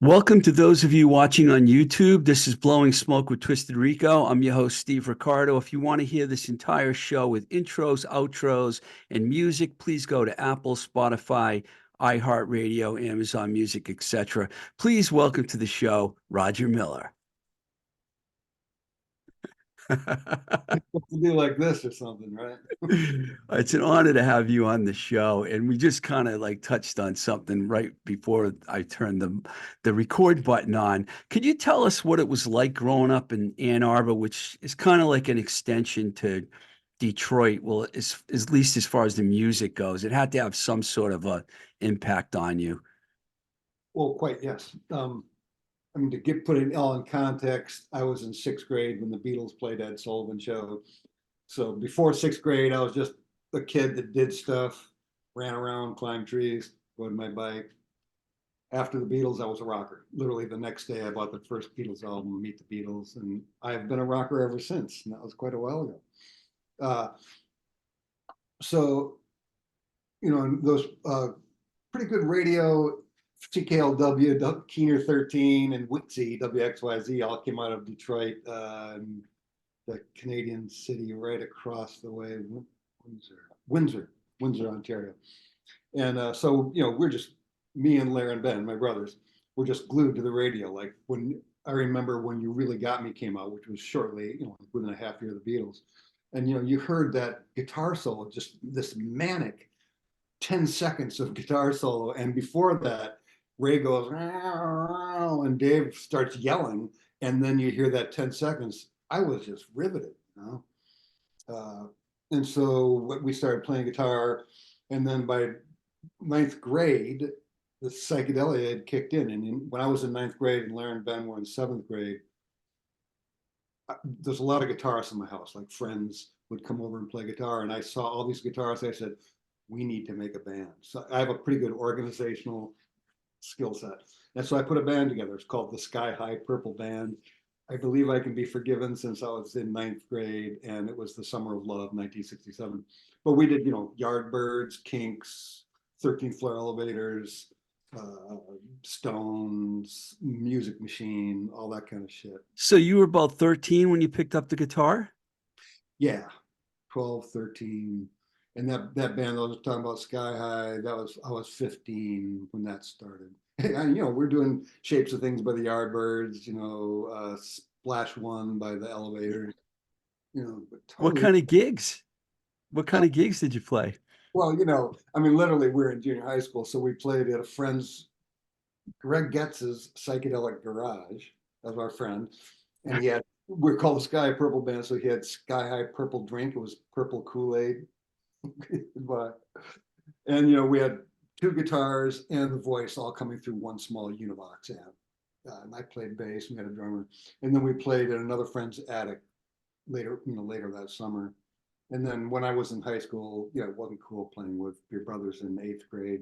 Welcome to those of you watching on YouTube. This is Blowing Smoke with Twisted Rico. I'm your host, Steve Riccardo. If you want to hear this entire show with intros, outros, and music, please go to Apple, Spotify, iHeartRadio, Amazon Music, etc. Please welcome to the show, Roger Miller. To do like this or something, right? It's an honor to have you on the show. And we just kind of like touched on something right before I turned the record button on. Could you tell us what it was like growing up in Ann Arbor, which is kind of like an extension to Detroit? Well, at least as far as the music goes, it had to have some sort of a impact on you. Well, quite yes. I mean, to put it all in context, I was in sixth grade when the Beatles played Ed Sullivan Show. So before sixth grade, I was just a kid that did stuff, ran around, climbed trees, rode my bike. After the Beatles, I was a rocker. Literally the next day, I bought the first Beatles album, Meet the Beatles, and I've been a rocker ever since. And that was quite a while ago. Uh, so, those pretty good radio, CKLW, Keener 13, and WITZ, WXYZ, all came out of Detroit, the Canadian city right across the way, Windsor, Ontario. And so, we're just, me and Larry and Ben, my brothers, were just glued to the radio. Like when I remember when You Really Got Me came out, which was shortly, within a half year of the Beatles. And, you heard that guitar solo, just this manic 10 seconds of guitar solo. And before that, Ray goes, and Dave starts yelling. And then you hear that 10 seconds. I was just riveted. And so we started playing guitar. And then by ninth grade, the psychedelia had kicked in. And when I was in ninth grade and Larry and Ben were in seventh grade, there's a lot of guitarists in my house, like friends would come over and play guitar. And I saw all these guitarists. I said, we need to make a band. So I have a pretty good organizational skill set. And so I put a band together. It's called the Sky High Purple Band. I believe I can be forgiven since I was in ninth grade and it was the summer of love, 1967. But we did, Yardbirds, Kinks, 13th Floor Elevators, Stones, Music Machine, all that kind of shit. So you were about 13 when you picked up the guitar? Yeah, 12, 13. And that band I was talking about, Sky High, I was 15 when that started. And we're doing Shapes of Things by the Yardbirds, Splash One by the Elevators, but totally. What kind of gigs? What kind of gigs did you play? Well, I mean, literally, we're in junior high school, so we played at a friend's, Greg Getz's Psychedelic Garage, as our friend, and we're called the Sky Purple Band, so he had Sky High Purple Drink. It was purple Kool-Aid. But, and we had two guitars and the voice all coming through one small Univox amp. And I played bass, and we had a drummer. And then we played at another friend's attic later that summer. And then when I was in high school, it wasn't cool playing with your brothers in eighth grade,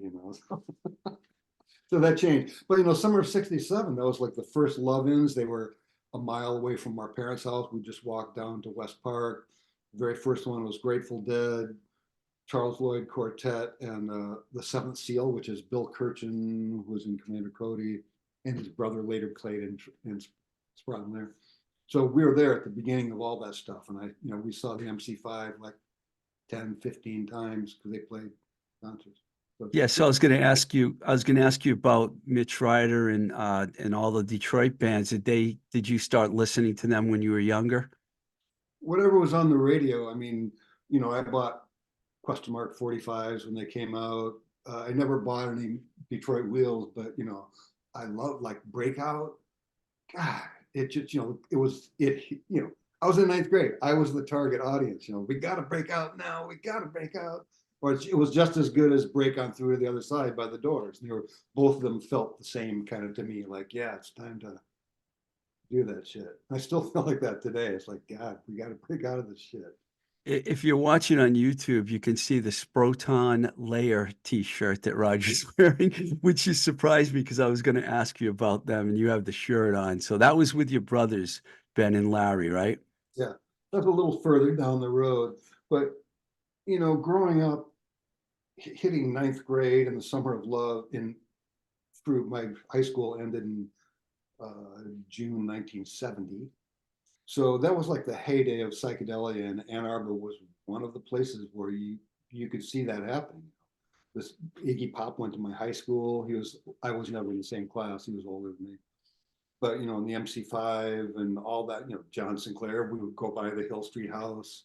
So that changed. But summer of '67, that was like the first love-ins. They were a mile away from our parents' house. We just walked down to West Park. The very first one was Grateful Dead, Charles Lloyd Quartet, and the Seventh Seal, which is Bill Kirchen, who was in Commander Cody, and his brother later played in Sprout there. So we were there at the beginning of all that stuff. And we saw the MC5 like 10, 15 times because they played concerts. Yeah, so I was going to ask you about Mitch Ryder and all the Detroit bands. Did you start listening to them when you were younger? Whatever was on the radio. I mean, I bought Question Mark 45s when they came out. I never bought any Detroit Wheels, but I love like Breakout. God, it just it was I was in ninth grade. I was the target audience. We got to break out now. We got to break out. Or it was just as good as Break On Through to the Other Side by the Doors. And both of them felt the same kind of to me. Like, yeah, it's time to do that shit. I still feel like that today. It's like, God, we got to break out of this shit. If you're watching on YouTube, you can see the Sproton Layer t-shirt that Roger's wearing, which just surprised me because I was going to ask you about them and you have the shirt on. So that was with your brothers, Ben and Larry, right? Yeah, that's a little further down the road. But, growing up, hitting ninth grade and the summer of love in through my high school ended in June 1970. So that was like the heyday of psychedelia, and Ann Arbor was one of the places where you could see that happening. This Iggy Pop went to my high school. I was never in the same class. He was older than me. But in the MC5 and all that, John Sinclair, we would go by the Hill Street house.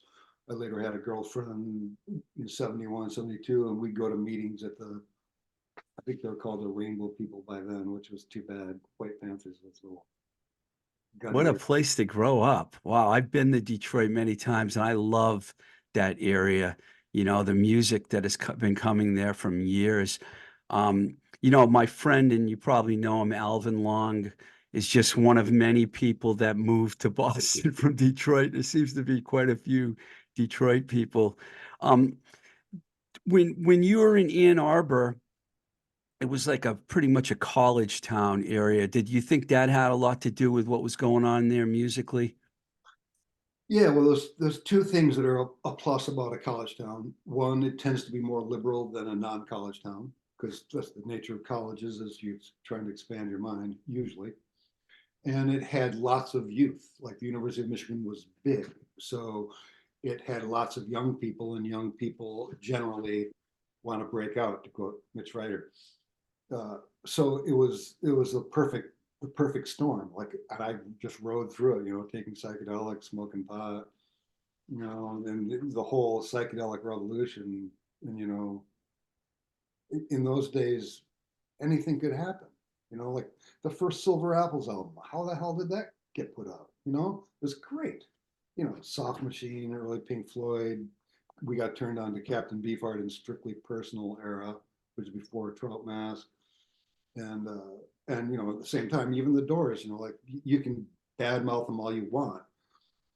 I later had a girlfriend in 71, 72, and we'd go to meetings at I think they were called the Rainbow People by then, which was too bad. White Panthers was little What a gunny. place to grow up. Wow, I've been to Detroit many times and I love that area. The music that has been coming there from years. My friend, and you probably know him, Alvin Long, is just one of many people that moved to Boston from Detroit. There seems to be quite a few Detroit people. Um, when you were in Ann Arbor, it was like a pretty much a college town area. Did you think that had a lot to do with what was going on there musically? Yeah, well, there's two things that are a plus about a college town. One, it tends to be more liberal than a non-college town because that's the nature of colleges, is you're trying to expand your mind usually. And it had lots of youth. Like the University of Michigan was big, so it had lots of young people, and young people generally want to break out, to quote Mitch Ryder. So it was the perfect storm. Like, and I just rode through it, taking psychedelics, smoking pot, and the whole psychedelic revolution. And in those days, anything could happen. Like the first Silver Apples album. How the hell did that get put out? It was great. Soft Machine, early Pink Floyd. We got turned on to Captain Beefheart in Strictly Personal era, which was before Trout Mask. And at the same time, even the Doors, like you can badmouth them all you want,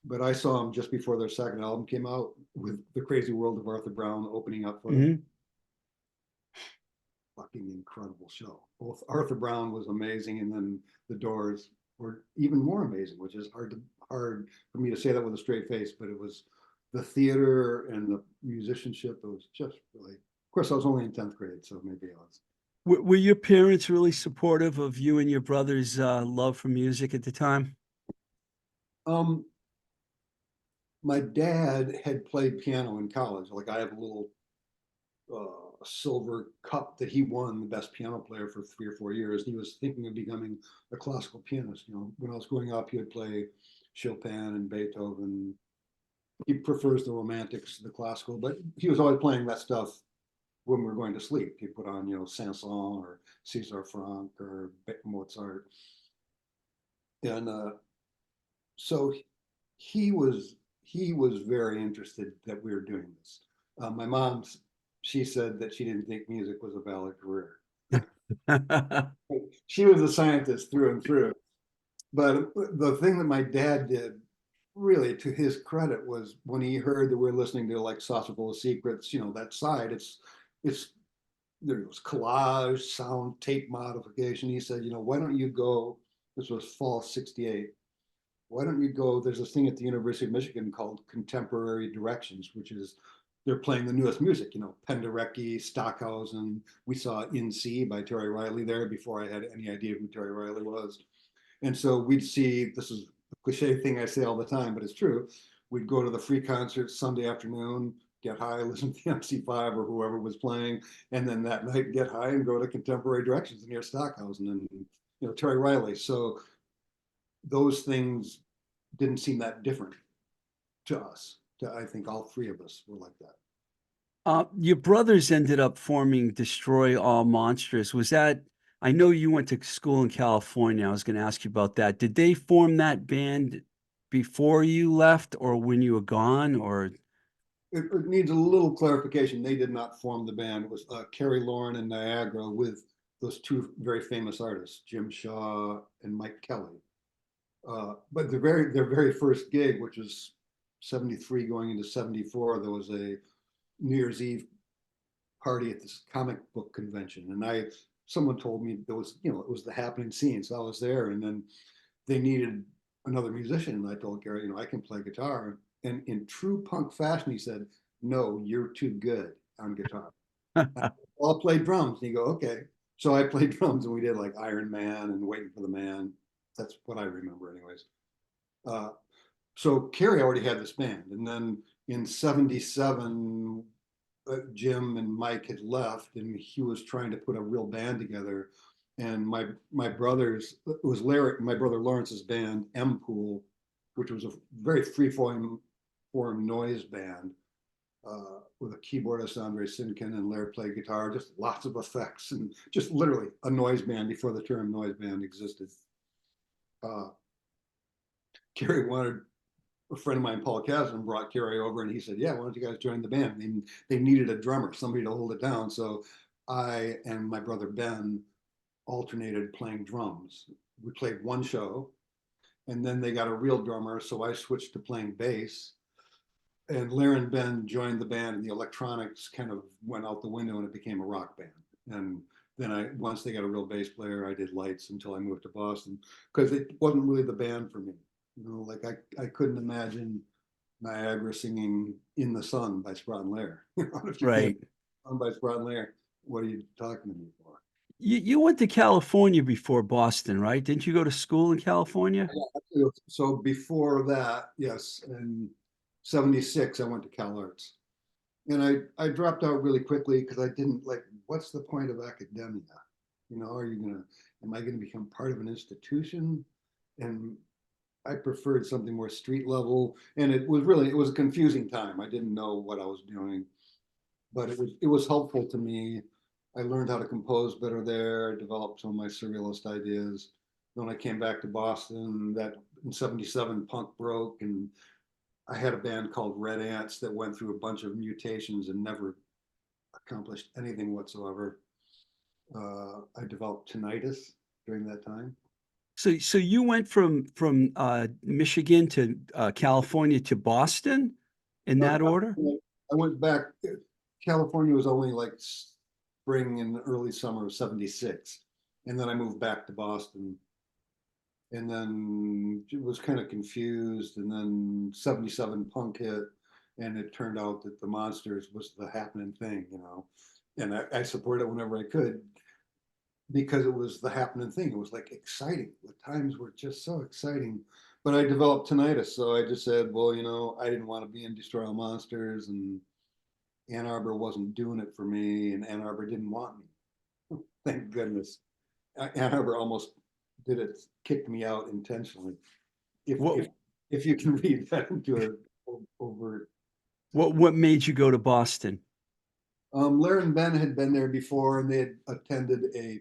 but I saw them just before their second album came out with The Crazy World of Arthur Brown opening up for them. Hmm. Fucking incredible show. Both Arthur Brown was amazing, and then the Doors were even more amazing, which is hard for me to say that with a straight face, but it was the theater and the musicianship. It was just really. Of course, I was only in 10th grade, so maybe I was. Were your parents really supportive of you and your brother's love for music at the time? Um, my dad had played piano in college. Like I have a little silver cup that he won the best piano player for 3 or 4 years. He was thinking of becoming a classical pianist. When I was growing up, he would play Chopin and Beethoven. He prefers the romantics to the classical, but he was always playing that stuff when we were going to sleep. He put on, Saint-Saëns or César Franck or Mozart. And so he was very interested that we were doing this. My mom, she said that she didn't think music was a valid career. She was a scientist through and through. But the thing that my dad did, really to his credit, was when he heard that we were listening to like Saucer Full of Secrets, that side, it's there was collage, sound, tape modification. He said, why don't you go? This was fall '68. Why don't you go? There's this thing at the University of Michigan called Contemporary Directions, which is they're playing the newest music, Penderecki, Stockhausen. We saw In C by Terry Riley there before I had any idea who Terry Riley was. And so we'd see, this is a cliche thing I say all the time, but it's true. We'd go to the free concert Sunday afternoon, get high, listen to the MC5 or whoever was playing, and then that night get high and go to Contemporary Directions near Stockhausen and Terry Riley. So those things didn't seem that different to us. I think all three of us were like that. Your brothers ended up forming Destroy All Monsters. Was that, I know you went to school in California. I was going to ask you about that. Did they form that band before you left or when you were gone? Or It needs a little clarification. They did not form the band. It was Carrie Lauren and Niagara with those two very famous artists, Jim Shaw and Mike Kelly. But their very first gig, which was '73 going into '74, there was a New Year's Eve party at this comic book convention, and someone told me there was it was the happening scene, so I was there, and then they needed another musician, and I told Gary, I can play guitar, and in true punk fashion, he said, "No, you're too good on guitar. I'll play drums." And you go, "Okay." So I played drums and we did like Iron Man and Waiting for the Man. That's what I remember anyways. Uh, so Kerry already had this band. And then in 77, Jim and Mike had left and he was trying to put a real band together. And my brothers, it was Larry, my brother Lawrence's band, M Pool, which was a very free-form noise band with a keyboardist, Andre Sinkin, and Larry played guitar, just lots of effects, and just literally a noise band before the term noise band existed. Kerry wanted, a friend of mine, Paul Kasdan, brought Kerry over and he said, yeah, why don't you guys join the band? And they needed a drummer, somebody to hold it down. So I and my brother Ben alternated playing drums. We played one show and then they got a real drummer. So I switched to playing bass. And Larry and Ben joined the band and the electronics kind of went out the window and it became a rock band. And then once they got a real bass player, I did lights until I moved to Boston because it wasn't really the band for me. You know, like I couldn't imagine Niagara singing In the Sun by Sprott and Lair. If you can't Right. sung by Sprott and Lair, what are you talking to me for? You went to California before Boston, right? Didn't you go to school in California? So before that, yes, in 76, I went to Cal Arts. And I dropped out really quickly because I didn't like, what's the point of academia? You know, am I gonna become part of an institution? And I preferred something more street level. And it was a confusing time. I didn't know what I was doing, but it was helpful to me. I learned how to compose better there. I developed some of my surrealist ideas. Then when I came back to Boston, that in 77 punk broke and I had a band called Red Ants that went through a bunch of mutations and never accomplished anything whatsoever. I developed tinnitus during that time. So you went from Michigan to California to Boston in Uh, that order? I went back. California was only like spring and early summer of 76. And then I moved back to Boston. And then it was kind of confused. And then 77 punk hit. And it turned out that the Monsters was the happening thing, you know. And I supported it whenever I could because it was the happening thing. It was like exciting. The times were just so exciting. But I developed tinnitus. So I just said, well, you know, I didn't want to be in Destroy All Monsters and Ann Arbor wasn't doing it for me and Ann Arbor didn't want me. Thank goodness. Ann Arbor almost did it, kicked me out intentionally. If What if if you can read that into a overt. what made you go to Boston? Larry and Ben had been there before and they had attended a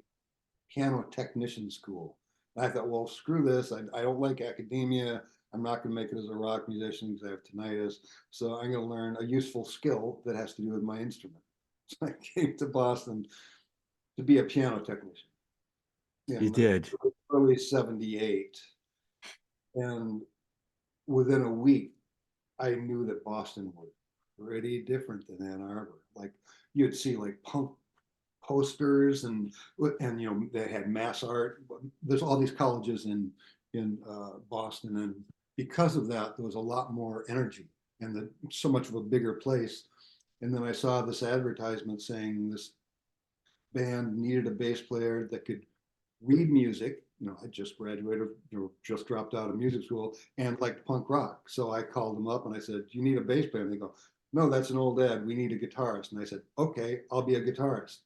piano technician school. And I thought, well, screw this. I don't like academia. I'm not going to make it as a rock musician because I have tinnitus. So I'm going to learn a useful skill that has to do with my instrument. So I came to Boston to be a piano technician You in did. early 78. And within a week, I knew that Boston was pretty different than Ann Arbor. Like you'd see like punk posters and you know they had mass art. There's all these colleges in Boston, and because of that, there was a lot more energy and so much of a bigger place. And then I saw this advertisement saying this band needed a bass player that could read music. You know, I just graduated, you know, just dropped out of music school and liked punk rock. So I called them up and I said, "Do you need a bass player?" And they go, "No, that's an old ad. We need a guitarist." And I said, "Okay, I'll be a guitarist."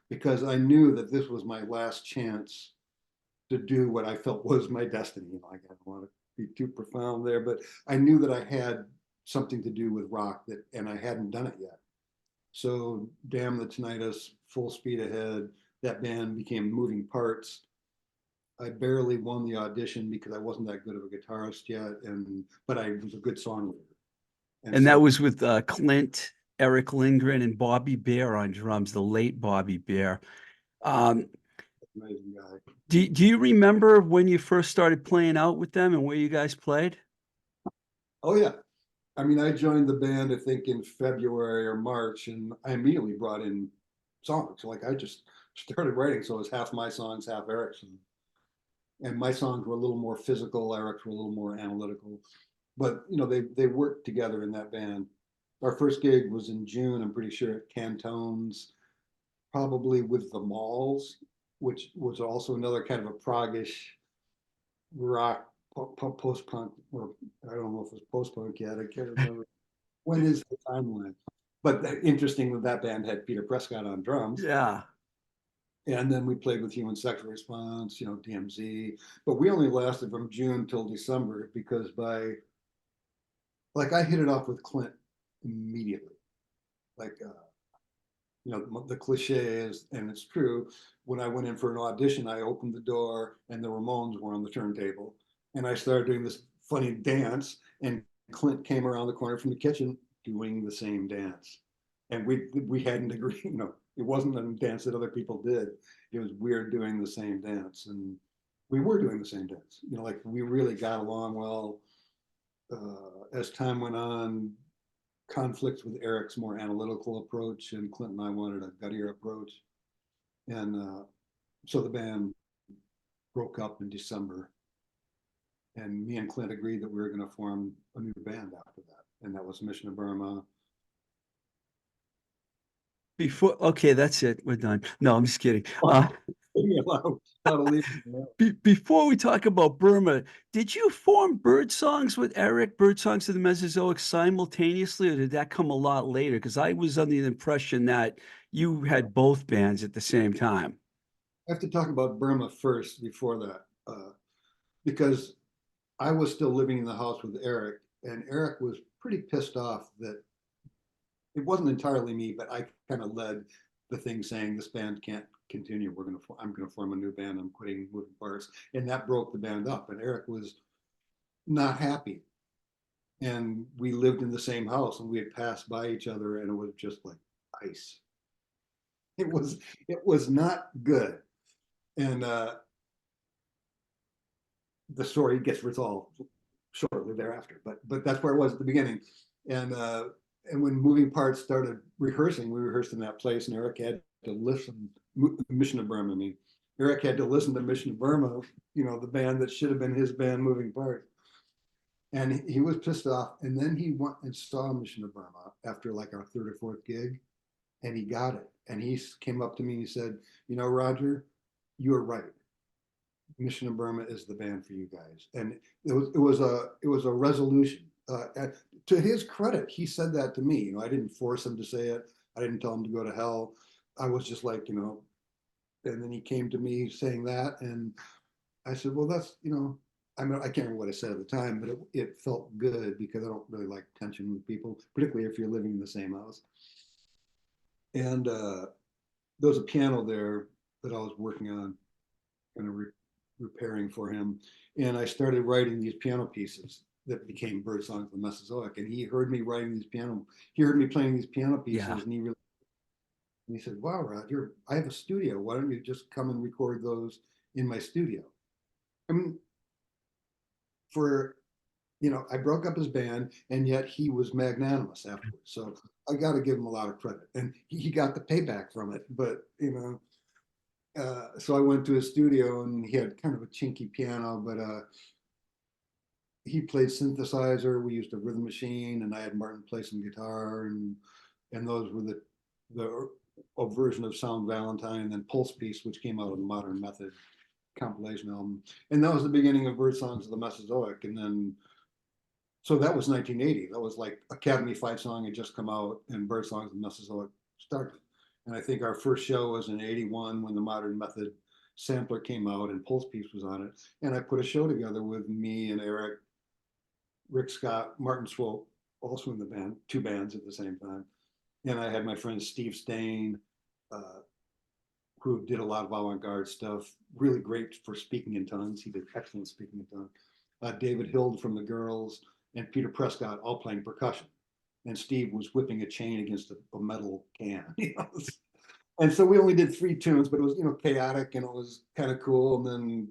Because I knew that this was my last chance to do what I felt was my destiny. You know, I don't want to be too profound there, but I knew that I had something to do with rock and I hadn't done it yet. So Damn the Tinnitus, full speed ahead. That band became Moving Parts. I barely won the audition because I wasn't that good of a guitarist yet, but I was a good songwriter. And So that was with Clint, Eric Lindgren, and Bobby Bear on drums, the late Bobby Bear. Um, amazing guy. do you remember when you first started playing out with them and where you guys played? Oh yeah, I mean, I joined the band, I think in February or March, and I immediately brought in songs. Like I just started writing, so it was half my songs, half Eric's. And my songs were a little more physical, Eric's were a little more analytical. But you know, they worked together in that band. Our first gig was in June, I'm pretty sure, at Cantones, probably with the Malls. which was also another kind of a proggish rock post-punk, or I don't know if it was post-punk yet, I can't remember. When is the timeline? But interesting that band had Peter Prescott on drums. Yeah. And then we played with Human Sexual Response, DMZ. But we only lasted from June till December because I hit it off with Clint immediately. Like, the cliche is, and it's true, when I went in for an audition, I opened the door and the Ramones were on the turntable. And I started doing this funny dance, and Clint came around the corner from the kitchen doing the same dance. And we hadn't agreed, it wasn't a dance that other people did. It was weird doing the same dance. And we were doing the same dance. We really got along well. As time went on, conflicts with Eric's more analytical approach, and Clint and I wanted a guttier approach. And so the band broke up in December. And me and Clint agreed that we were going to form a new band after that. And that was Mission of Burma. Okay, that's it. We're done. No, I'm just kidding. Before we talk about Burma, did you form Birdsongs with Eric, Birdsongs of the Mesozoic, simultaneously, or did that come a lot later? Because I was under the impression that you had both bands at the same time. I have to talk about Burma first before that, because I was still living in the house with Eric, and Eric was pretty pissed off that it wasn't entirely me, but I kind of led the thing saying this band can't continue. I'm going to form a new band. I'm quitting Moving Parts. And that broke the band up. And Eric was not happy. And we lived in the same house, and we had passed by each other, and it was just like ice. It was not good. And the story gets resolved shortly thereafter. But that's where it was at the beginning. And when Moving Parts started rehearsing, we rehearsed in that place, and Eric had to listen. Mission of Burma, Eric had to listen to Mission of Burma, the band that should have been his band, Moving Parts. And he was pissed off. And then he went and saw Mission of Burma after our third or fourth gig, and he got it. And he came up to me and he said, Roger, you're right. Mission of Burma is the band for you guys. And it was a resolution. To his credit, he said that to me. I didn't force him to say it. I didn't tell him to go to hell. I was just like, and then he came to me saying that, and I said, well, that's, I can't remember what I said at the time, but it felt good because I don't really like tension with people, particularly if you're living in the same house. And there was a piano there that I was working on, kind of repairing for him. And I started writing these piano pieces that became Birdsongs of the Mesozoic. And he heard me playing these piano pieces, Yeah. And he said, wow, Roger, I have a studio. Why don't you just come and record those in my studio? I mean, I broke up his band, and yet he was magnanimous afterwards. So I got to give him a lot of credit. And he got the payback from it. But, so I went to his studio, and he had kind of a chinky piano, but he played synthesizer. We used a rhythm machine, and I had Martin play some guitar, and those were a version of Sound Valentine, and then Pulse Piece, which came out of the Modern Method compilation album. And that was the beginning of Birdsongs of the Mesozoic. And then, so that was 1980. That was like Academy Fight Song had just come out, and Birdsongs of the Mesozoic started. And I think our first show was in 81 when the Modern Method sampler came out and Pulse Piece was on it. And I put a show together with me and Eric, Rick Scott, Martin Swope, also in the band, two bands at the same time. And I had my friend Steev Stain, who did a lot of avant-garde stuff, really great for speaking in tongues. He did excellent speaking in tongues. David Hild from the Girls, and Peter Prescott all playing percussion. And Steve was whipping a chain against a metal can. And so we only did 3 tunes, but it was chaotic, and it was kind of cool. And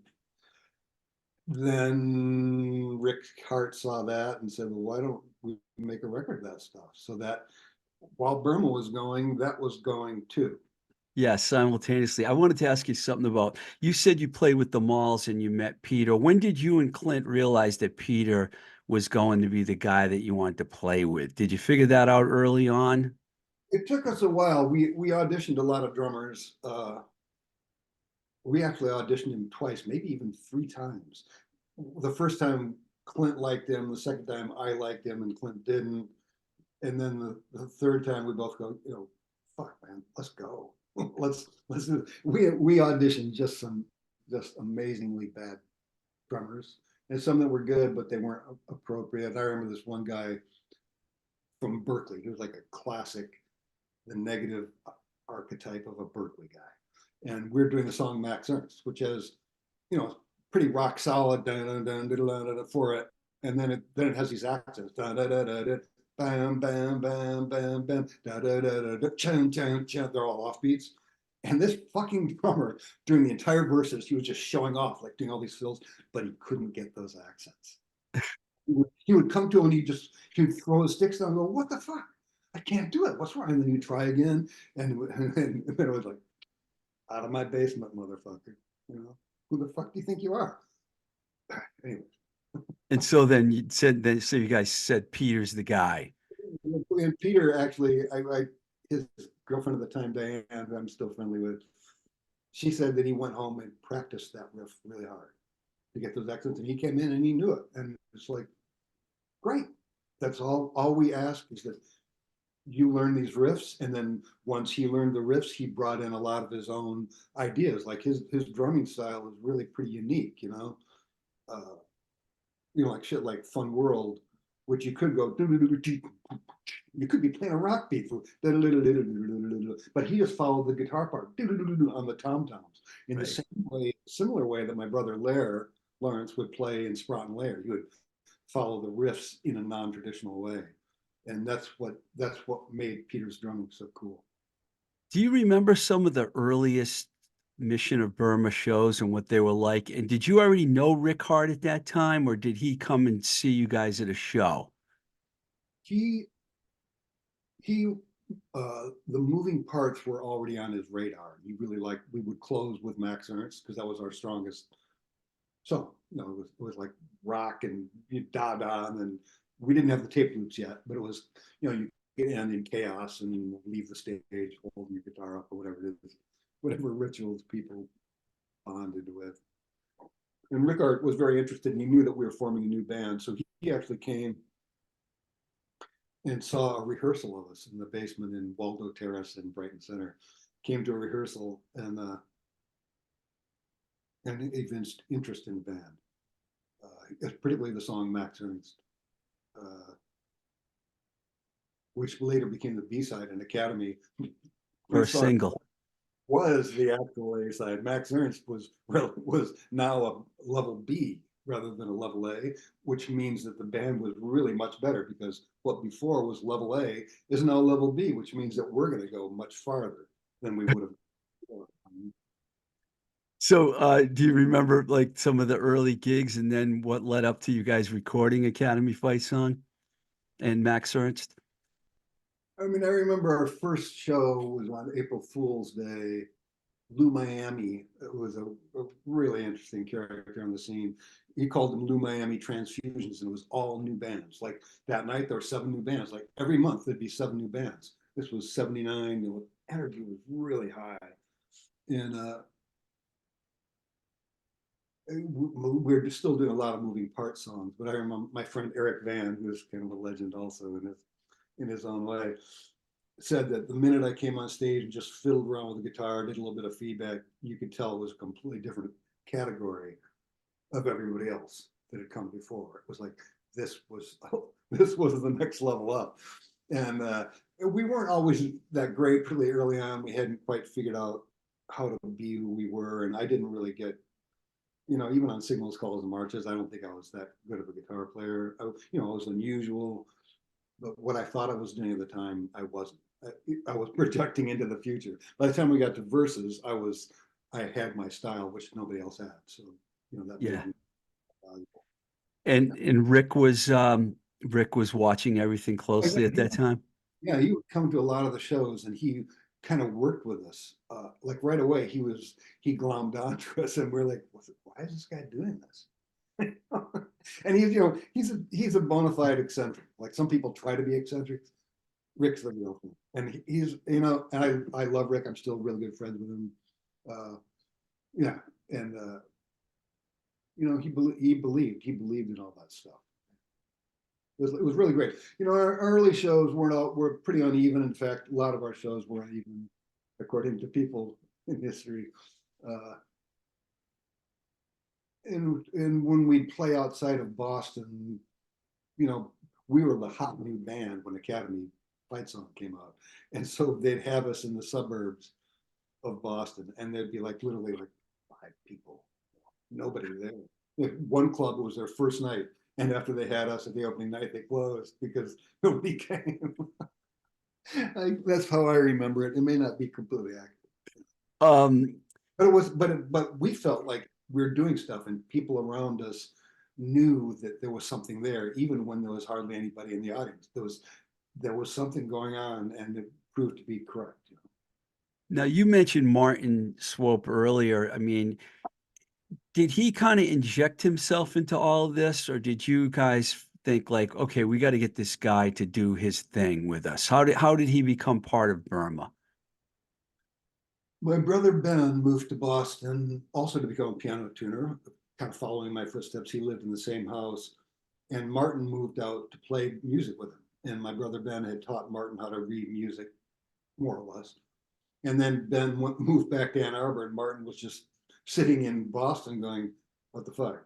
then Rick Hart saw that and said, well, why don't we make a record of that stuff? So that while Burma was going, that was going too. Yeah, simultaneously. I wanted to ask you something about, you said you played with the Malls and you met Peter. When did you and Clint realize that Peter was going to be the guy that you wanted to play with? Did you figure that out early on? It took us a while. We auditioned a lot of drummers. we actually auditioned him twice, maybe even 3 times. The first time Clint liked him, the second time I liked him and Clint didn't. And then the third time we both go, fuck man, let's go. let's do it. We auditioned just amazingly bad drummers. And some that were good, but they weren't appropriate. I remember this one guy from Berkeley. He was like a classic, the negative archetype of a Berkeley guy. And we're doing the song Max Ernst, which has, pretty rock solid for it. And then it has these accents. Bam, bam, bam, bam, bam, chun, chun, chun. They're all offbeats. And this fucking drummer, during the entire verses, he was just showing off, like doing all these fills, but he couldn't get those accents. He would come to him and he would throw his sticks down and go, what the fuck? I can't do it. What's wrong? And then he'd try again. And then it was like, out of my basement, motherfucker. Who the fuck do you think you are? Anyway. And so then you said that, so you guys said Peter's the guy. And Peter, actually, his girlfriend at the time, Diane, who I'm still friendly with, she said that he went home and practiced that riff really hard to get those accents, and he came in and he knew it. And it's like, great. That's all we ask is that you learn these riffs, and then once he learned the riffs, he brought in a lot of his own ideas. Like his drumming style is really pretty unique, like shit like Fun World, which you could go, you could be playing a rock beat, but he just followed the guitar part on the tom toms in the same way, similar way that my brother Lawrence would play in Sprott and Laird. He would follow the riffs in a non-traditional way, and that's what made Peter's drumming so cool. Do you remember some of the earliest Mission of Burma shows and what they were like? And did you already know Rick Hart at that time, or did he come and see you guys at a show? He the moving parts were already on his radar. He really liked, we would close with Max Ernst because that was our strongest song. It was like rock and da, and then we didn't have the tape loops yet, but it was, you get end in chaos and you leave the stage holding your guitar up or whatever it is, whatever rituals people bonded with. And Rickard was very interested, and he knew that we were forming a new band, so he actually came and saw a rehearsal of us in the basement in Waldo Terrace in Brighton Center. Came to a rehearsal and evinced interest in the band, particularly the song Max Ernst, which later became the B-side in Academy. First single. Was the actual A side. Max Ernst was now a level B rather than a level A, which means that the band was really much better, because what before was level A is now level B, which means that we're going to go much farther than we would have before. So do you remember like some of the early gigs and then what led up to you guys recording Academy Fight Song and Max Ernst? I mean, I remember our first show was on April Fool's Day. Lou Miami was a really interesting character on the scene. He called them Lou Miami Transfusions, and it was all new bands. Like that night, there were 7 new bands. Like every month, there'd be 7 new bands. This was '79. The energy was really high. And we're still doing a lot of moving part songs. But I remember my friend Eric Van, who's kind of a legend also in his own way, said that the minute I came on stage and just fiddled around with the guitar, did a little bit of feedback, you could tell it was a completely different category of everybody else that had come before. It was like, this was the next level up. And we weren't always that great pretty early on. We hadn't quite figured out how to be who we were. And I didn't really get, even on Signals, Calls, and Marches, I don't think I was that good of a guitar player. I was unusual. But what I thought I was doing at the time, I wasn't. I was projecting into the future. By the time we got to verses, I had my style, which nobody else had. So, that made me valuable. And Rick was watching everything closely at that time. Yeah, he would come to a lot of the shows, and he kind of worked with us. Like right away, he glommed onto us, and we're like, why is this guy doing this? And he's a bona fide eccentric. Like some people try to be eccentric. Rick's the real thing, and he's and I love Rick. I'm still really good friends with him. yeah, and he believed in all that stuff. It was really great. Our early shows were pretty uneven. In fact, a lot of our shows were uneven, according to people in history. Uh, and when we'd play outside of Boston, we were the hot new band when Academy Fight Song came out, and so they'd have us in the suburbs of Boston, and there'd be like literally like 5 people, nobody there. Like one club, it was their first night, and after they had us at the opening night, they closed because nobody came. That's how I remember it. It may not be completely accurate, Um, but it was. But we felt like we were doing stuff, and people around us knew that there was something there, even when there was hardly anybody in the audience. There was something going on, and it proved to be correct. Now you mentioned Martin Swope earlier. I mean, did he kind of inject himself into all of this, or did you guys think like, okay, we got to get this guy to do his thing with us? How did he become part of Burma? My brother Ben moved to Boston also to become a piano tuner, kind of following my footsteps. He lived in the same house, and Martin moved out to play music with him. And my brother Ben had taught Martin how to read music, more or less. And then Ben moved back to Ann Arbor, and Martin was just sitting in Boston going, "What the fuck?"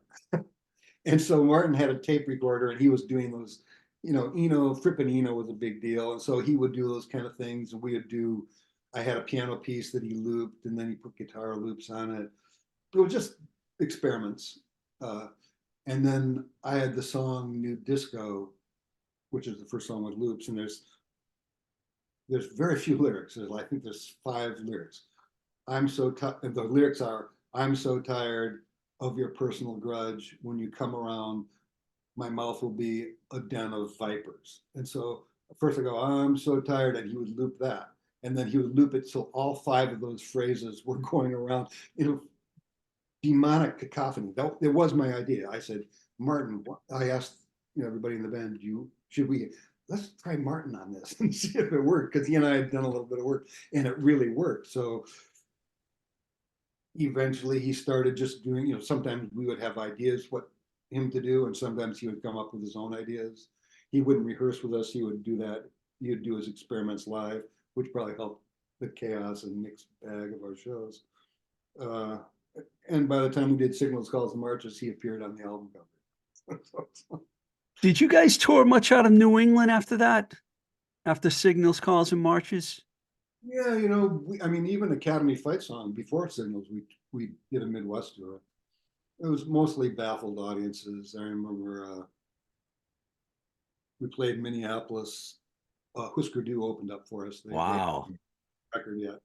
And so Martin had a tape recorder, and he was doing those, Frippin' Eno was a big deal, and so he would do those kind of things, and we would do. I had a piano piece that he looped, and then he put guitar loops on it. It was just experiments. Uh, and then I had the song "New Disco," which is the first song with loops, and there's very few lyrics. I think there's 5 lyrics. The lyrics are, "I'm so tired of your personal grudge. When you come around, my mouth will be a den of vipers." And so first I go, "I'm so tired," and he would loop that. And then he would loop it so all 5 of those phrases were going around in a demonic cacophony. That was my idea. I said, "Martin," I asked everybody in the band, let's try Martin on this and see if it worked, because he and I had done a little bit of work, and it really worked. So eventually he started just doing, sometimes we would have ideas what him to do, and sometimes he would come up with his own ideas. He wouldn't rehearse with us. He would do that. He would do his experiments live, which probably helped the chaos and mixed bag of our shows. And by the time we did Signals, Calls, and Marches, he appeared on the album cover. Did you guys tour much out of New England after that? After Signals, Calls, and Marches? Yeah, even Academy Fight Song before Signals, we did a Midwest tour. It was mostly baffled audiences. I remember we played Minneapolis. Husker Du opened up for us. They hadn't Wow. record yet.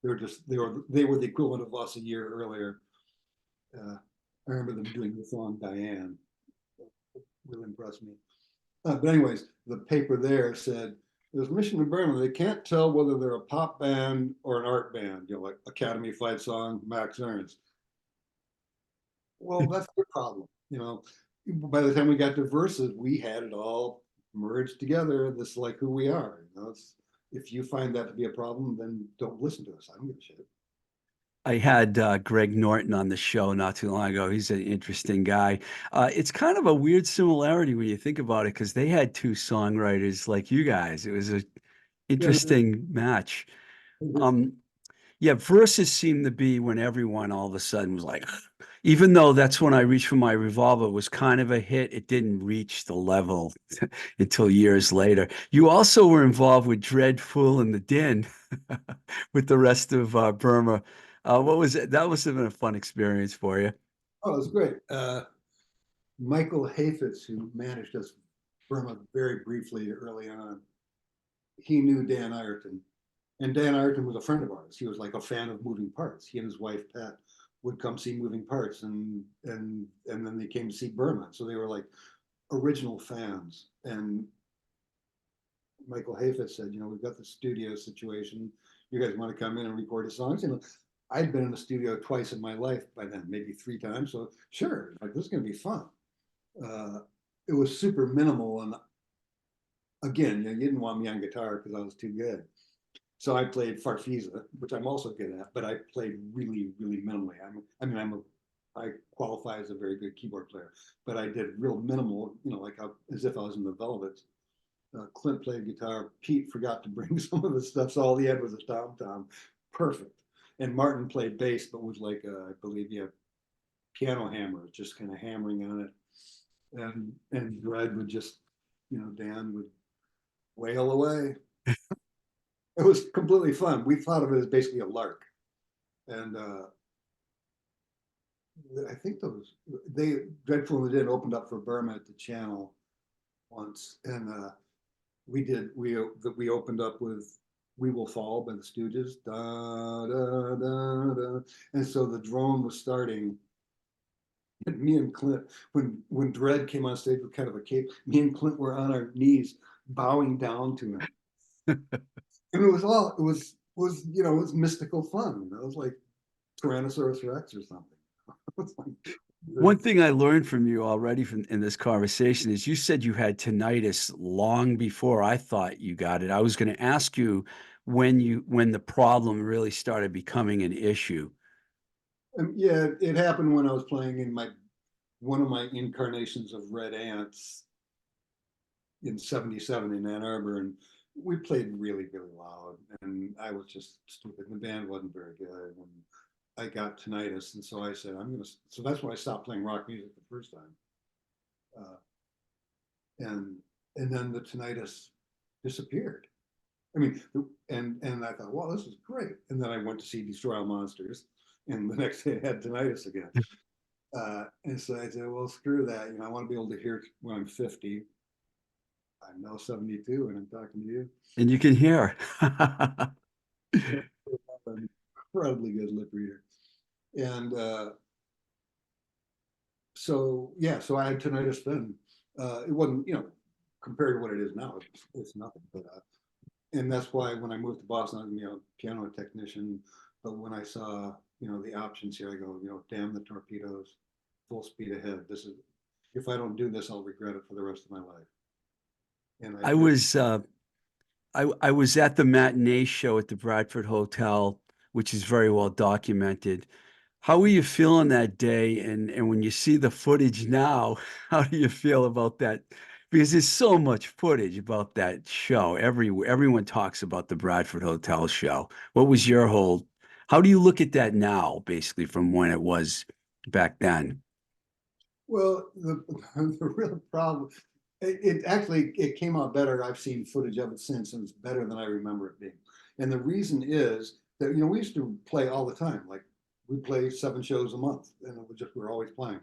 They were the equivalent of us a year earlier. I remember them doing the song "Diane." It really impressed me. But anyways, the paper there said, "There's Mission of Burma. They can't tell whether they're a pop band or an art band. Like Academy Fight Song, Max Ernst." Well, that's the problem. By the time we got to Verses, we had it all merged together. This is like who we are. If you find that to be a problem, then don't listen to us. I don't give a shit. I had Greg Norton on the show not too long ago. He's an interesting guy. It's kind of a weird similarity when you think about it, because they had 2 songwriters like you guys. It was an Yeah, interesting match. Um, yeah, verses seemed to be when everyone all of a sudden was like, even though That's When I Reach for My Revolver was kind of a hit, it didn't reach the level until years later. You also were involved with Dreadful and the Din with the rest of Burma. What was it? That must have been a fun experience for you. oh, it was great. Michael Hafitz, who managed us Burma very briefly early on, he knew Dan Ireton. And Dan Ireton was a friend of ours. He was like a fan of Moving Parts. He and his wife Pat would come see Moving Parts, and then they came to see Burma. So they were like original fans. And Michael Hafitz said, "We've got the studio situation. You guys want to come in and record the songs?" I'd been in the studio twice in my life by then, maybe 3 times. So sure, like this is going to be fun. Uh, it was super minimal, and again, you didn't want me on guitar because I was too good. So I played Farfisa, which I'm also good at, but I played really, really minimally. I qualify as a very good keyboard player, but I did real minimal, like as if I was in the Velvets. Clint played guitar. Pete forgot to bring some of the stuff, so all he had was a tom-tom. Perfect. And Martin played bass, but was like, I believe, yeah, piano hammer, just kind of hammering on it. And Red would just, Dan would wail away. It was completely fun. We thought of it as basically a lark. And I think Dreadful and the Dead opened up for Burma at the Channel once. And we opened up with We Will Fall by the Stooges. Da, da, da, da. And so the drone was starting. And me and Clint, when Dredd came on stage with kind of a cape, me and Clint were on our knees bowing down to him. And it was mystical fun. It was like Tyrannosaurus Rex or something. One thing I learned from you already in this conversation is you said you had tinnitus long before I thought you got it. I was going to ask you when the problem really started becoming an issue. Yeah, it happened when I was playing in one of my incarnations of Red Ants in '77 in Ann Arbor, and we played really, really loud, and I was just stupid. The band wasn't very good, and I got tinnitus, and so I said, So that's when I stopped playing rock music the first time, and then the tinnitus disappeared. I mean, and I thought, well, this is great. And then I went to see Destroy All Monsters, and the next day I had tinnitus again. And so I said, well, screw that. I want to be able to hear when I'm 50. I'm now 72, and I'm talking to you. And you can hear. I'm an incredibly good lip reader. And so I had tinnitus then. It wasn't, compared to what it is now, it's nothing. But and that's why when I moved to Boston, I was a piano technician. But when I saw, the options here, I go, damn the torpedoes, full speed ahead. If I don't do this, I'll regret it for the rest of my life. And I was I was at the matinee show at the Bradford Hotel, which is very well documented. How were you feeling that day? And when you see the footage now, how do you feel about that? Because there's so much footage about that show. Everyone talks about the Bradford Hotel show. What was your whole, how do you look at that now, basically, from when it was back then? Well, the real problem, it came out better. I've seen footage of it since, and it's better than I remember it being. And the reason is that, we used to play all the time. Like, we play 7 shows a month, and we're always playing.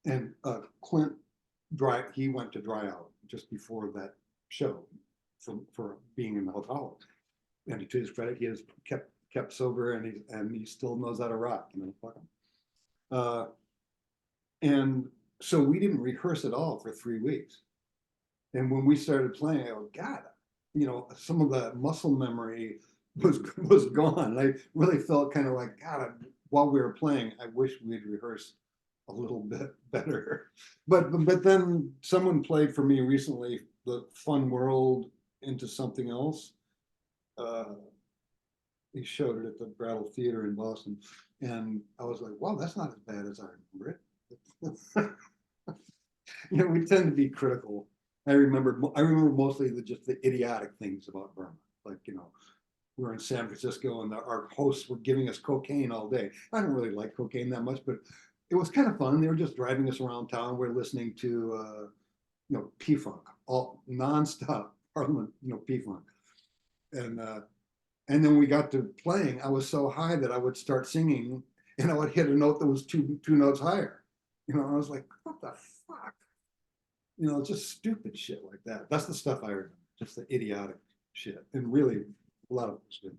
And Clint he went to dry out just before that show for being in the hotel. And to his credit, he has kept sober, and he still knows how to rock. Fuck him. And so we didn't rehearse at all for 3 weeks. And when we started playing, I go, God, some of the muscle memory was gone. I really felt kind of like, God, while we were playing, I wish we'd rehearsed a little bit better. But then someone played for me recently the Fun World into Something Else. He showed it at the Brattle Theater in Boston, and I was like, wow, that's not as bad as I remember it. We tend to be critical. I remember mostly just the idiotic things about Burma. Like, we're in San Francisco, and our hosts were giving us cocaine all day. I don't really like cocaine that much, but it was kind of fun. They were just driving us around town. We're listening to, P-Funk, all nonstop Parliament, P-Funk. And then we got to playing. I was so high that I would start singing, and I would hit a note that was two notes higher. I was like, what the fuck? Just stupid shit like that. That's the stuff I remember, just the idiotic shit. And really, a lot of it was good.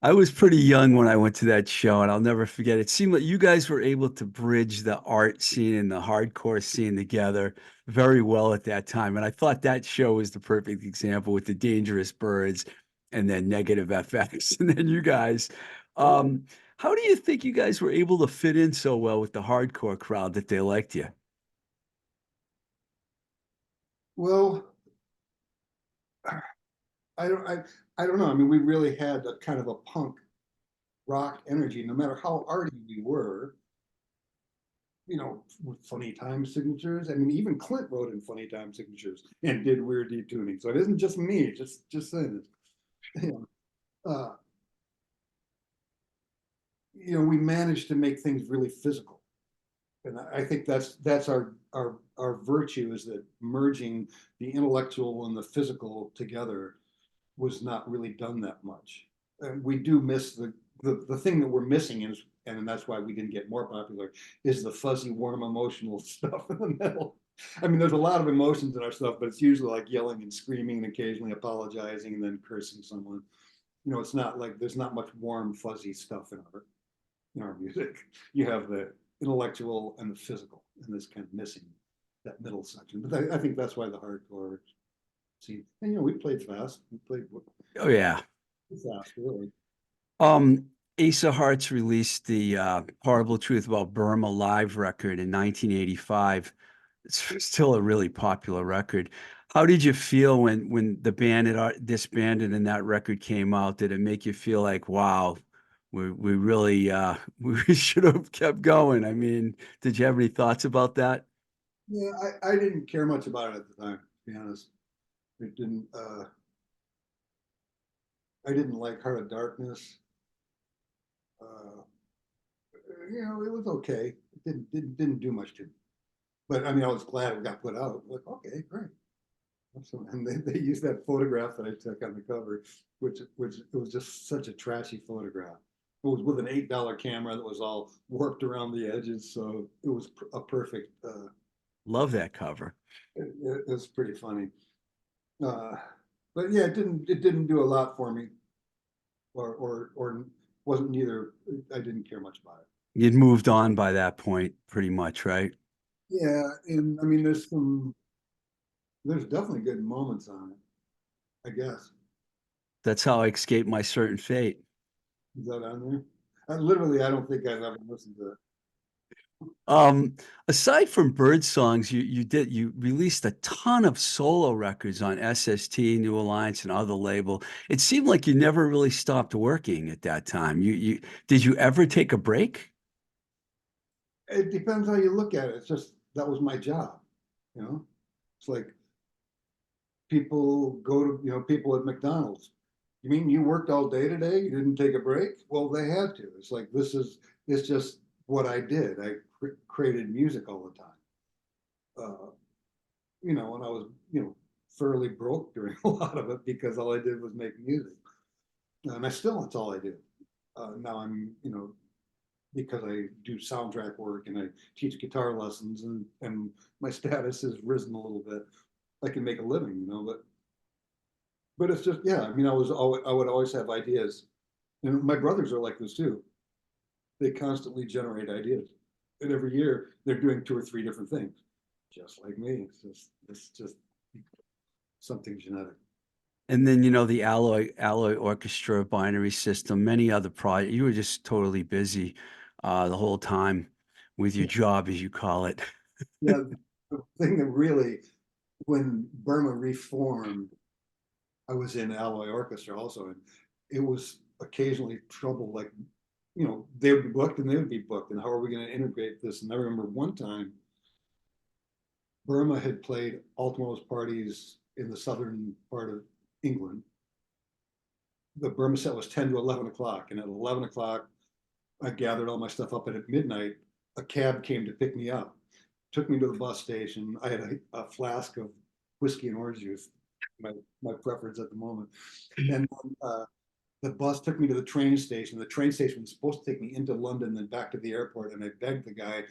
I was pretty young when I went to that show, and I'll never forget. It seemed like you guys were able to bridge the art scene and the hardcore scene together very well at that time. And I thought that show was the perfect example with the Dangerous Birds and then Negative FX. And then you guys, how do you think you guys were able to fit in so well with the hardcore crowd that they liked you? Well, I I don't know. I mean, we really had a kind of a punk rock energy, no matter how arty we were, with funny time signatures. I mean, even Clint wrote in funny time signatures and did weird detuning. So it isn't just me, just saying it. Uh, we managed to make things really physical. And I think that's our virtue, is that merging the intellectual and the physical together was not really done that much. And we do miss the thing that we're missing is, and that's why we didn't get more popular, is the fuzzy, warm, emotional stuff in the middle. I mean, there's a lot of emotions in our stuff, but it's usually like yelling and screaming and occasionally apologizing and then cursing someone. It's not like there's not much warm, fuzzy stuff in our music. You have the intellectual and the physical, and this kind of missing that middle section. But I think that's why the hardcore scene. And we played fast. We played Oh yeah. fast, really. Ace of Hearts released the Horrible Truth About Burma live record in 1985. It's still a really popular record. How did you feel when the band had disbanded and that record came out? Did it make you feel like, wow, we really we should have kept going? I mean, did you have any thoughts about that? Yeah, I didn't care much about it at the time, to be honest. It didn't I didn't like Heart of Darkness. Uh, it was okay. It didn't do much to me. But I mean, I was glad it got put out. Like, okay, great. And they used that photograph that I took on the cover, which it was just such a trashy photograph. It was with an $8 camera that was all warped around the edges, so it was a perfect. Love that cover. It was pretty funny, but yeah, it didn't do a lot for me, or wasn't neither. I didn't care much about it. You'd moved on by that point, pretty much, right? Yeah, and I mean, there's definitely good moments on it, I guess. That's how I escaped my certain fate. Is that on there? Literally, I don't think I've ever listened to it. Um, Aside from Birdsongs, you released a ton of solo records on SST, New Alliance, and other label. It seemed like you never really stopped working at that time. You did you ever take a break? It depends how you look at it. It's just that was my job, you know. It's like people go to people at McDonald's. You mean you worked all day today? You didn't take a break? Well, they had to. It's like it's just what I did. I created music all the time. And I was thoroughly broke during a lot of it because all I did was make music, and that's all I do. Now I'm because I do soundtrack work and I teach guitar lessons, and my status has risen a little bit. I can make a living, but it's just, yeah. I mean, I would always have ideas, and my brothers are like this too. They constantly generate ideas, and every year they're doing 2 or 3 different things, just like me. It's just something genetic. And then, the Alloy Orchestra, Binary System, many other projects. You were just totally busy the whole time with your job, as you call it. Yeah, the thing that really, when Burma reformed, I was in Alloy Orchestra also, and it was occasionally trouble. Like, they would be booked and they would be booked, and how are we going to integrate this? And I remember one time, Burma had played Altimo's parties in the southern part of England. The Burma set was 10 to 11 o'clock, and at 11 o'clock, I gathered all my stuff up, and at midnight, a cab came to pick me up, took me to the bus station. I had a flask of whiskey and orange juice, my preference at the moment. And the bus took me to the train station. The train station was supposed to take me into London, then back to the airport. And I begged the guy,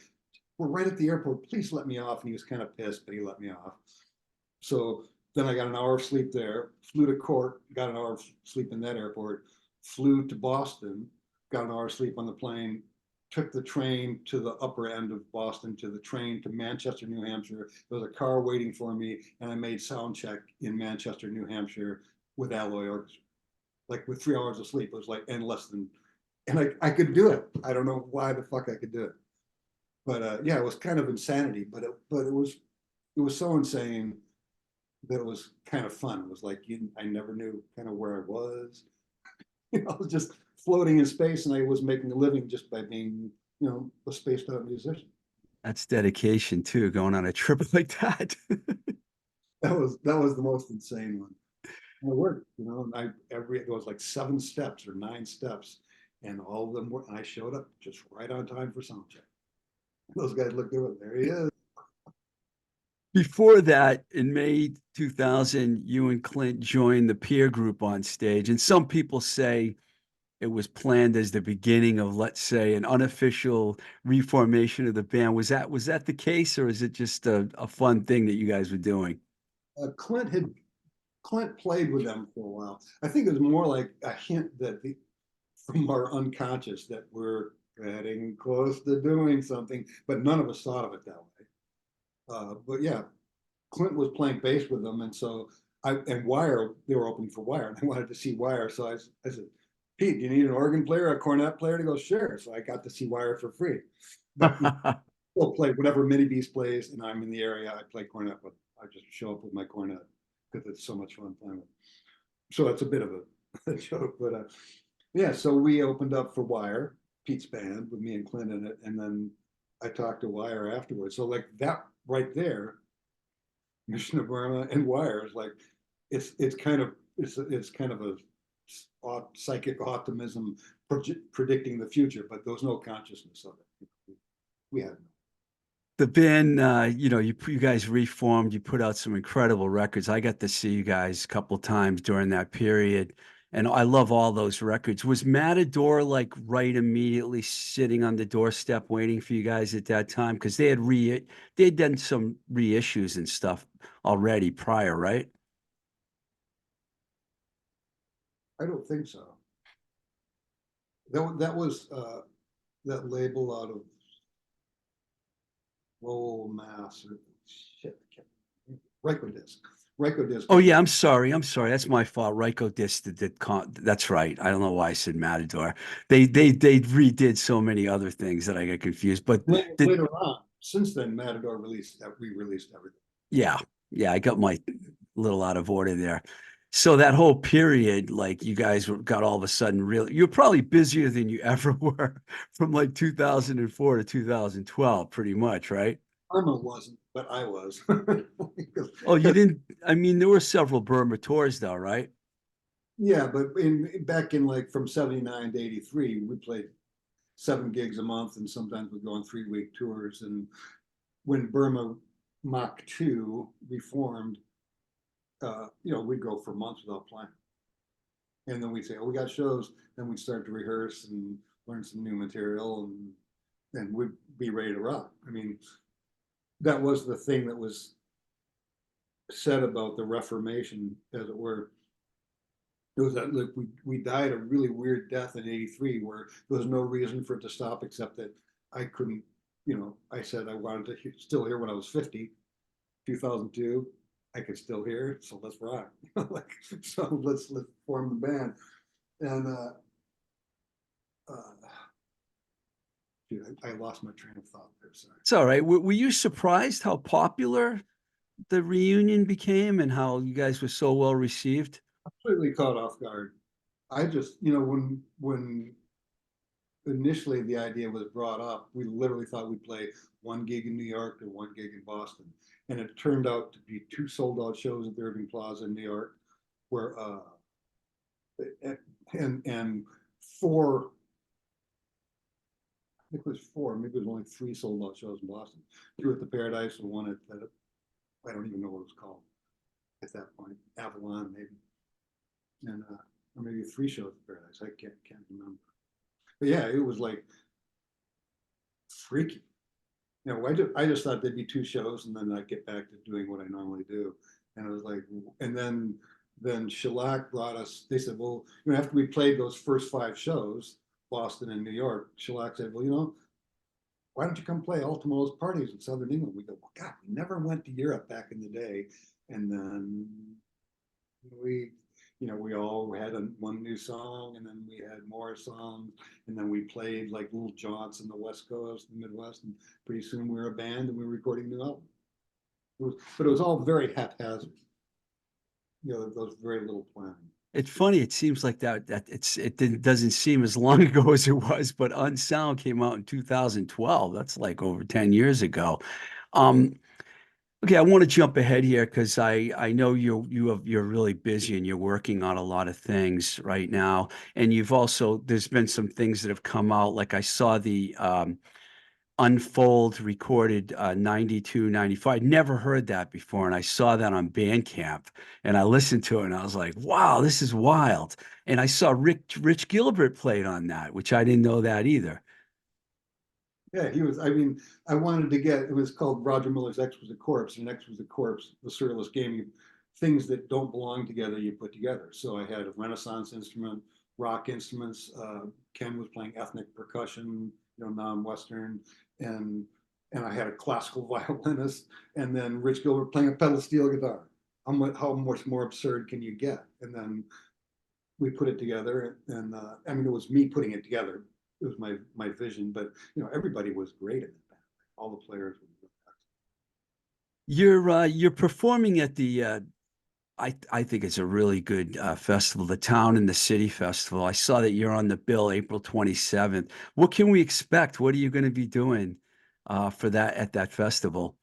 "We're right at the airport. Please let me off." And he was kind of pissed, but he let me off. So then I got an hour of sleep there, flew to Cork, got an hour of sleep in that airport, flew to Boston, got an hour of sleep on the plane, took the train to the upper end of Boston, to the train to Manchester, New Hampshire. There was a car waiting for me, and I made sound check in Manchester, New Hampshire with Alloy Orchestra. Like with 3 hours of sleep, it was like, and less than, and I could do it. I don't know why the fuck I could do it. But yeah, it was kind of insanity, but it was so insane that was kind of fun. It was like I never knew kind of where I was. You know, I was just floating in space, and I was making a living just by being, you know, a spaced out musician. That's dedication too, going on a trip like that. That was the most insane one. And it worked, you know. And there was like 7 steps or 9 steps, and all of them were. I showed up just right on time for sound check. Those guys looked at it. There he is. Before that, in May 2000, you and Clint joined the peer group on stage. And some people say it was planned as the beginning of, let's say, an unofficial reformation of the band. Was that the case, or is it just a fun thing that you guys were doing? Clint played with them for a while. I think it was more like a hint that from our unconscious that we're getting close to doing something, but none of us thought of it that way. But yeah, Clint was playing bass with them, and so and Wire, they were opening for Wire, and I wanted to see Wire, so I said, Pete, do you need an organ player, a cornet player? To go, sure. So I got to see Wire for free. But still play whatever Mini Beast plays, and I'm in the area. I play cornet, but I just show up with my cornet because it's so much fun playing with. So it's a bit of a joke, but yeah. So we opened up for Wire, Pete's band, with me and Clint in it, and then I talked to Wire afterwards. So like that right there, Mission of Burma and Wire is like it's kind of a psychic optimism predicting the future, but there was no consciousness of it. We had no. The band, you guys reformed, you put out some incredible records. I got to see you guys a couple times during that period, and I love all those records. Was Matador like right immediately sitting on the doorstep waiting for you guys at that time? Because they'd done some reissues and stuff already prior, right? I don't think so. That was that label out of Lowell, Mass. Or shit, Ryko Disc. Ryko Disc. Oh yeah, I'm sorry. I'm sorry. That's my fault. Ryko that's right. I don't know why I said Matador. They redid so many other things that I get confused. But Later on, since then, Matador re-released everything. yeah, yeah, I got my little out of order there. So that whole period, like you guys got all of a sudden really, you're probably busier than you ever were from like 2004 to 2012, pretty much, right? Irma wasn't, but I was. Oh, you didn't, I mean, there were several Burma tours though, right? Yeah, but back in like from 79 to 83, we played 7 gigs a month, and sometimes we'd go on 3-week tours. And when Burma Mach 2 reformed, we'd go for months without playing. And then we'd say, oh, we got shows. Then we'd start to rehearse and learn some new material, and we'd be ready to rock. I mean, that was the thing that was said about the Reformation, as it were. It was that, look, we died a really weird death in 83 where there was no reason for it to stop except that I couldn't, I said I wanted to still hear when I was 50. 2002, I could still hear, so let's rock. Like, so let's form the band. And dude, I lost my train of thought there. Sorry. It's all right. Were you surprised how popular the reunion became and how you guys were so well received? Completely caught off guard. I just, when initially the idea was brought up, we literally thought we'd play 1 gig in New York or 1 gig in Boston. And it turned out to be 2 sold out shows at the Irving Plaza in New York, where and 4, I think it was 4, maybe it was only 3 sold out shows in Boston. 2 at the Paradise and 1 at I don't even know what it was called at that point, Avalon maybe, and or maybe 3 shows at Paradise. I can't remember. But yeah, it was like freaky. I just thought there'd be 2 shows and then I'd get back to doing what I normally do. And I was like, and then Shellac brought us, they said, well, after we played those first 5 shows, Boston and New York, Shellac said, well, why don't you come play all tomorrow's parties in Southern England? We go, well, God, we never went to Europe back in the day. And then we all had one new song, and then we had more songs, and then we played like little jaunts in the West Coast, the Midwest, and pretty soon we were a band and we were recording a new album. But it was all very haphazard. those very little planning. It's funny, it seems like doesn't seem as long ago as it was, but Unsound came out in 2012. That's like over 10 years ago. Um, okay, I want to jump ahead here because I know you're really busy and you're working on a lot of things right now. And you've also there's been some things that have come out, like I saw the Unfold recorded 92, 95. Never heard that before. And I saw that on Bandcamp and I listened to it and I was like, wow, this is wild. And I saw Rich Gilbert played on that, which I didn't know that either. Yeah, he was. I mean, I wanted to get. It was called Roger Miller's Exquisite Corpse, and Exquisite Corpse, the surrealist game. Things that don't belong together, you put together. So I had a Renaissance instrument, rock instruments. Ken was playing ethnic percussion, non-Western, and I had a classical violinist, and then Rich Gilbert playing a pedal steel guitar. How much more absurd can you get? And then we put it together, and I mean, it was me putting it together. It was my vision, but everybody was great at it. All the players were good. You're performing at the I think it's a really good festival, the Town and the City Festival. I saw that you're on the bill April 27th. What can we expect? What are you going to be doing for that at that festival?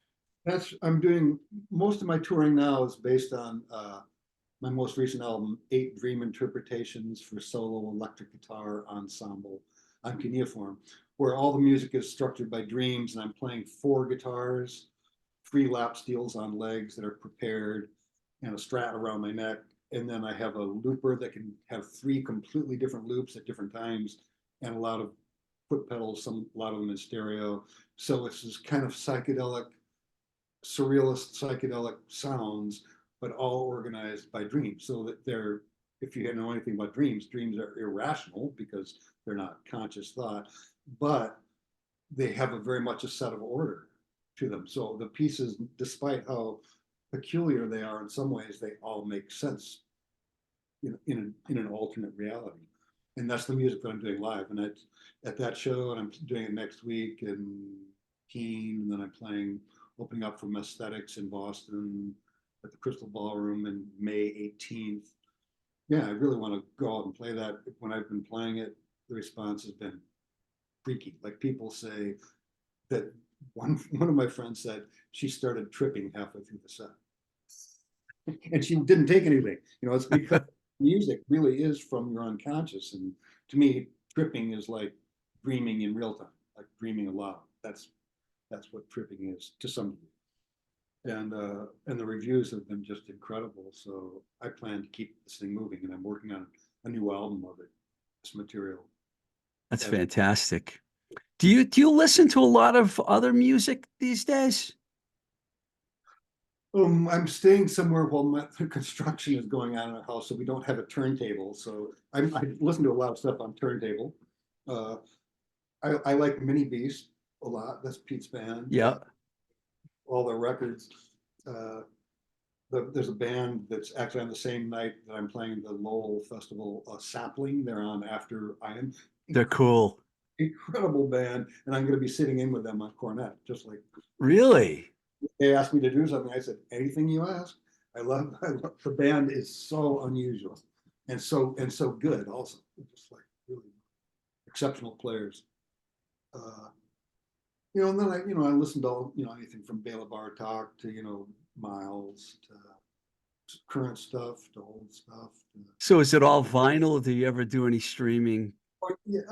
I'm doing most of my touring now is based on my most recent album, 8 Dream Interpretations for Solo Electric Guitar Ensemble on cuneiform, where all the music is structured by dreams, and I'm playing 4 guitars, 3 lap steels on legs that are prepared, and a strat around my neck. And then I have a looper that can have 3 completely different loops at different times, and a lot of foot pedals, a lot of them in stereo. So it's this kind of psychedelic, surrealist, psychedelic sounds, but all organized by dreams. So that if you know anything about dreams, dreams are irrational because they're not conscious thought, but they have a very much a set of order to them. So the pieces, despite how peculiar they are in some ways, they all make sense in an alternate reality. And that's the music that I'm doing live. And at that show, and I'm doing it next week in Keene, and then I'm opening up from Aesthetics in Boston at the Crystal Ballroom in May 18th. Yeah, I really want to go out and play that. When I've been playing it, the response has been freaky. Like, people say that one of my friends said she started tripping halfway through the set. And she didn't take anything. It's because music really is from your unconscious. And to me, tripping is like dreaming in real time, like dreaming aloud. That's what tripping is to some degree. And the reviews have been just incredible. So I plan to keep this thing moving, and I'm working on a new album of it, this material. That's fantastic. Do you listen to a lot of other music these days? I'm staying somewhere while the construction is going on in our house, so we don't have a turntable. So I listen to a lot of stuff on turntable. Uh, I like Mini Beast a lot. That's Pete's band. Yeah. All their records. There's a band that's actually on the same night that I'm playing the Lowell Festival, Sapling. They're on after I am. They're cool. Incredible band, and I'm going to be sitting in with them on cornet, just like. Really? They asked me to do something. I said, anything you ask. I love the band is so unusual and so good also. Just like really exceptional players. And then I listened to all, anything from Bela Bartok to, Miles, to current stuff, to old stuff. So is it all vinyl? Do you ever do any streaming? Yeah,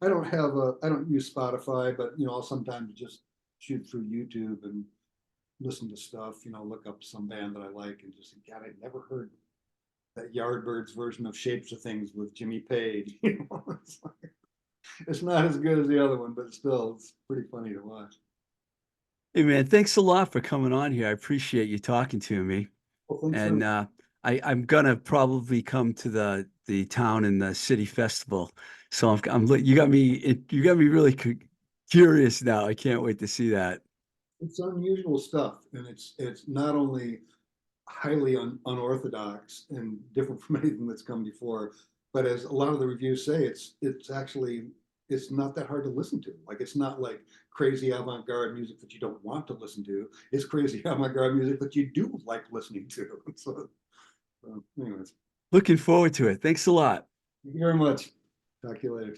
I don't use Spotify, but I'll sometimes just shoot through YouTube and listen to stuff, look up some band that I like and just think, God, I'd never heard that Yardbirds version of Shapes of Things with Jimmy Page. It's not as good as the other one, but still, it's pretty funny to watch. Hey man, thanks a lot for coming on here. I appreciate you talking to me. Well, And I'm gonna probably come to the Town and the City Festival. So you got me really curious now. I can't wait to see that. it's unusual stuff, and it's not only highly unorthodox and different from anything that's come before, but as a lot of the reviews say, it's actually it's not that hard to listen to. Like, it's not like crazy avant-garde music that you don't want to listen to. It's crazy avant-garde music that you do like listening to. So So anyways, Looking forward to it. Thank you a lot. thank you very much. Talk to you later.